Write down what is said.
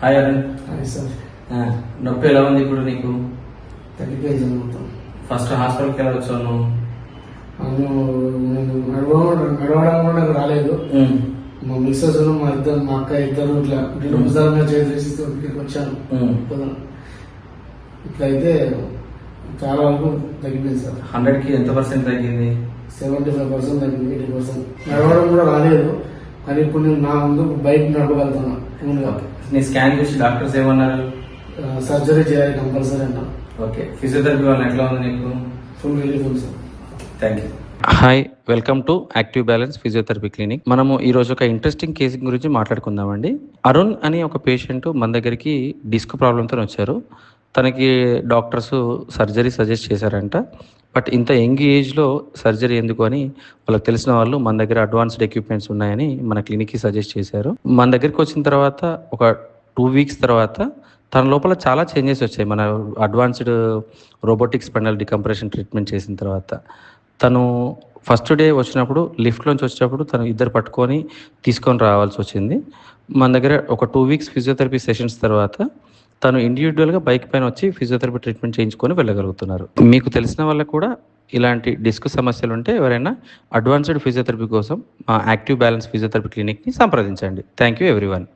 Hi Arun. అది sir నొప్పి ఎలా ఉంది ఇప్పుడు నీకు? తగ్గిపోయింది మొత్తం. ఫస్ట్ హాస్పిటల్కి ఎలా వచ్చావు నువ్వు? నేను నడవడం కూడా నాకు రాలేదు. మా మిస్సెస్ మా అక్క ఇద్దరు ఇట్లా నిరుసారంగా చేసి ఇక్కడికి వచ్చాను. ఇట్లా అయితే చాలా వరకు తగ్గిపోయింది సార్. 100కి ఎంత పర్సెంట్ తగ్గింది? 75% తగ్గింది, 80%. నడవడం కూడా రాలేదు, కానీ ఇప్పుడు నేను నా ముందు బైక్ నడపగలుగుతాను. నీ స్కాన్ చూసి డాక్టర్స్ ఏమన్నారు? సర్జరీ చేయాలి కంపల్సరీ అన్నా. ఓకే, ఫిజియోథెరపీ వల్ల ఎట్లా ఉంది నీకు? ఫుల్ రిలీఫ్ ఉంది sir. Thank you. Hi, welcome to active balance physiotherapy clinic. మనము ఈ రోజు ఒక ఇంట్రెస్టింగ్ కేసు గురించి మాట్లాడుకుందామండి. అరుణ్ అని ఒక పేషెంట్ మన దగ్గరికి డిస్క్ ప్రాబ్లంతో వచ్చారు. తనకి డాక్టర్స్ సర్జరీ సజెస్ట్ చేశారంట. బట్ ఇంత యంగ్ ఏజ్లో సర్జరీ ఎందుకు అని వాళ్ళకి తెలిసిన వాళ్ళు మన దగ్గర అడ్వాన్స్డ్ ఎక్విప్మెంట్స్ ఉన్నాయని మన క్లినిక్కి సజెస్ట్ చేశారు. మన దగ్గరికి వచ్చిన తర్వాత ఒక 2 weeks తర్వాత తన లోపల చాలా చేంజెస్ వచ్చాయి. మన advanced robotic spinal decompression treatment చేసిన తర్వాత తను ఫస్ట్ డే వచ్చినప్పుడు లిఫ్ట్లోంచి వచ్చేటప్పుడు తను ఇద్దరు పట్టుకొని తీసుకొని రావాల్సి వచ్చింది. మన దగ్గర ఒక 2 weeks ఫిజియోథెరపీ సెషన్స్ తర్వాత తను ఇండివిజువల్గా బైక్ పైన వచ్చి ఫిజియోథెరపీ ట్రీట్మెంట్ చేయించుకొని వెళ్ళగలుగుతున్నారు. మీకు తెలిసిన వాళ్ళకు కూడా ఇలాంటి డిస్క్ సమస్యలు ఉంటే ఎవరైనా అడ్వాన్స్డ్ ఫిజియోథెరపీ కోసం మా యాక్టివ్ బ్యాలెన్స్ ఫిజియోథెరపీ క్లినిక్ని సంప్రదించండి. Thank you everyone.